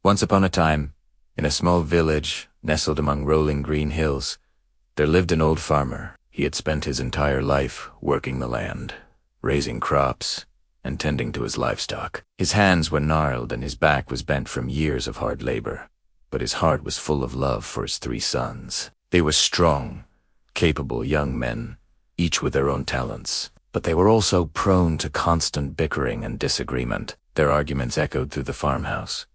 Once upon a time, in a small village nestled among rolling green hills, there lived an old farmer. He had spent his entire life working the land, raising crops, and tending to his livestock. His hands were gnarled and his back was bent from years of hard labor, but his heart was full of love for his 3 sons. They were strong, capable young men, each with their own talents, but they were also prone to constant bickering and disagreement. Their arguments echoed through the farmhouse,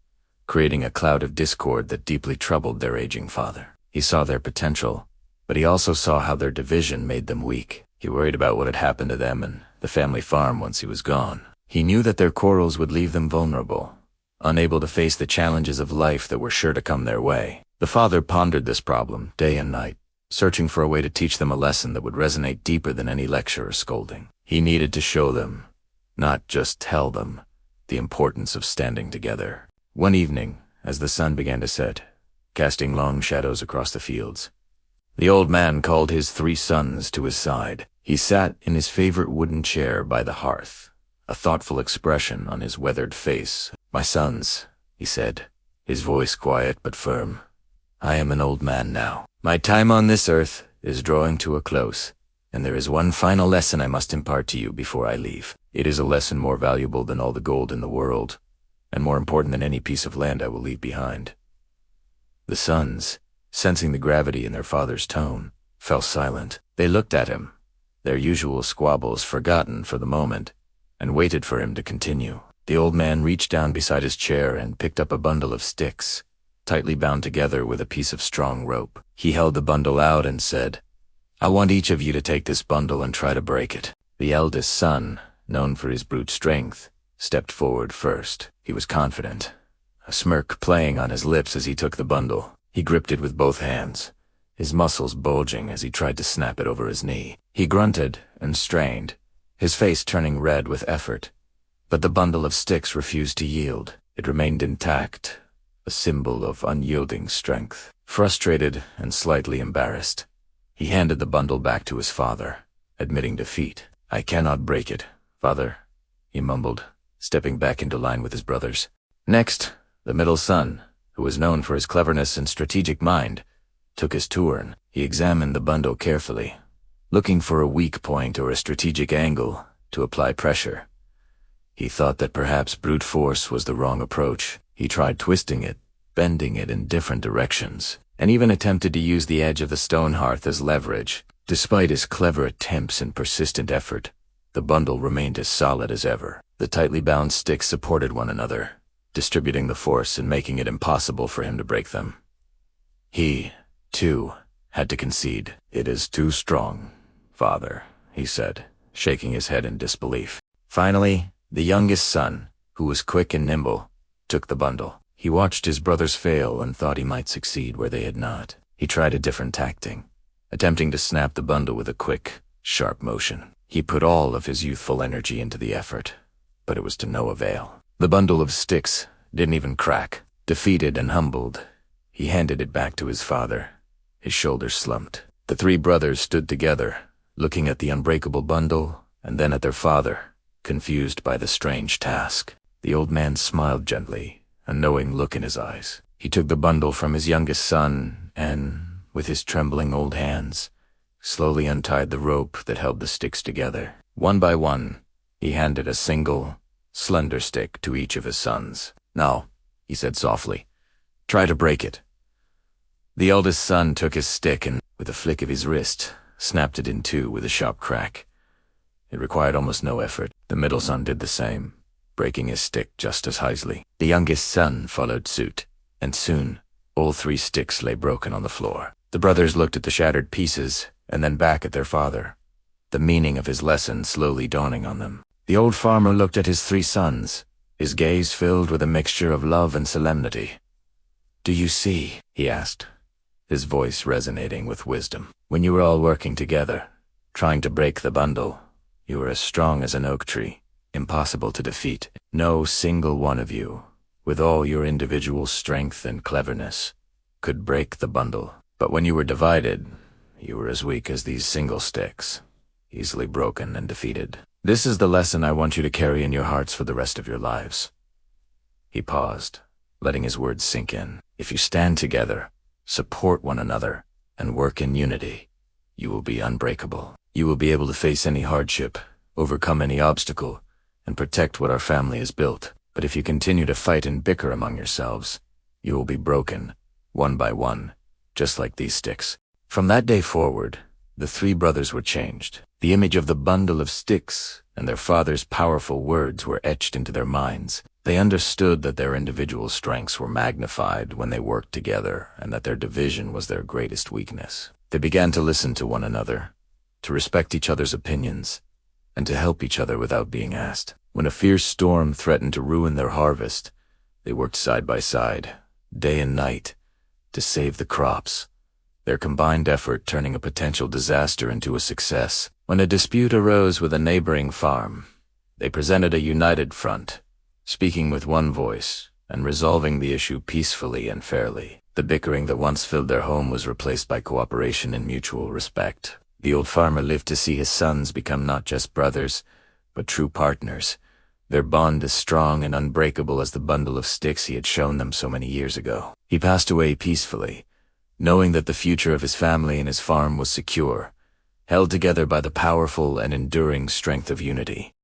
creating a cloud of discord that deeply troubled their aging father. He saw their potential, but he also saw how their division made them weak. He worried about what had happened to them and the family farm once he was gone. He knew that their quarrels would leave them vulnerable, unable to face the challenges of life that were sure to come their way. The father pondered this problem day and night, searching for a way to teach them a lesson that would resonate deeper than any lecture or scolding. He needed to show them, not just tell them, the importance of standing together. One evening, as the sun began to set, casting long shadows across the fields, the old man called his 3 sons to his side. He sat in his favorite wooden chair by the hearth, a thoughtful expression on his weathered face. "My sons," he said, his voice quiet but firm, "I am an old man now. My time on this earth is drawing to a close, and there is one final lesson I must impart to you before I leave. It is a lesson more valuable than all the gold in the world, and more important than any piece of land I will leave behind." The sons, sensing the gravity in their father's tone, fell silent. They looked at him, their usual squabbles forgotten for the moment, and waited for him to continue. The old man reached down beside his chair and picked up a bundle of sticks, tightly bound together with a piece of strong rope. He held the bundle out and said, "I want each of you to take this bundle and try to break it." The eldest son, known for his brute strength, stepped forward first. He was confident, a smirk playing on his lips as he took the bundle. He gripped it with both hands, his muscles bulging as he tried to snap it over his knee. He grunted and strained, his face turning red with effort, but the bundle of sticks refused to yield. It remained intact, a symbol of unyielding strength. Frustrated and slightly embarrassed, he handed the bundle back to his father, admitting defeat. "I cannot break it, father," he mumbled, stepping back into line with his brothers. Next, the middle son, who was known for his cleverness and strategic mind, took his turn. He examined the bundle carefully, looking for a weak point or a strategic angle to apply pressure. He thought that perhaps brute force was the wrong approach. He tried twisting it, bending it in different directions, and even attempted to use the edge of the stone hearth as leverage. Despite his clever attempts and persistent effort, the bundle remained as solid as ever. The tightly bound sticks supported one another, distributing the force and making it impossible for him to break them. He, too, had to concede. "It is too strong, father," he said, shaking his head in disbelief. Finally, the youngest son, who was quick and nimble, took the bundle. He watched his brothers fail and thought he might succeed where they had not. He tried a different tactic, attempting to snap the bundle with a quick, sharp motion. He put all of his youthful energy into the effort, but it was to no avail. The bundle of sticks didn't even crack. Defeated and humbled, he handed it back to his father. His shoulders slumped. The 3 brothers stood together, looking at the unbreakable bundle and then at their father, confused by the strange task. The old man smiled gently, a knowing look in his eyes. He took the bundle from his youngest son and, with his trembling old hands, slowly untied the rope that held the sticks together. One by one, he handed a single, slender stick to each of his sons. "Now," he said softly, "try to break it." The eldest son took his stick and, with a flick of his wrist, snapped it in 2 with a sharp crack. It required almost no effort. The middle son did the same, breaking his stick just as easily. The youngest son followed suit, and soon, all 3 sticks lay broken on the floor. The brothers looked at the shattered pieces and then back at their father, the meaning of his lesson slowly dawning on them. The old farmer looked at his 3 sons, his gaze filled with a mixture of love and solemnity. "Do you see?" he asked, his voice resonating with wisdom. "When you were all working together, trying to break the bundle, you were as strong as an oak tree, impossible to defeat. No single one of you, with all your individual strength and cleverness, could break the bundle. But when you were divided, you were as weak as these single sticks, easily broken and defeated. This is the lesson I want you to carry in your hearts for the rest of your lives." He paused, letting his words sink in. If you stand together, support one another, and work in unity, you will be unbreakable. You will be able to face any hardship, overcome any obstacle, and protect what our family has built. But if you continue to fight and bicker among yourselves, you will be broken, one by one, just like these sticks. From that day forward, the three brothers were changed. The image of the bundle of sticks and their father's powerful words were etched into their minds. They understood that their individual strengths were magnified when they worked together, and that their division was their greatest weakness. They began to listen to one another, to respect each other's opinions, and to help each other without being asked. When a fierce storm threatened to ruin their harvest, they worked side by side, day and night, to save the crops, their combined effort turning a potential disaster into a success. When a dispute arose with a neighboring farm, they presented a united front, speaking with one voice and resolving the issue peacefully and fairly. The bickering that once filled their home was replaced by cooperation and mutual respect. The old farmer lived to see his sons become not just brothers, but true partners, their bond as strong and unbreakable as the bundle of sticks he had shown them so many years ago. He passed away peacefully, knowing that the future of his family and his farm was secure, held together by the powerful and enduring strength of unity.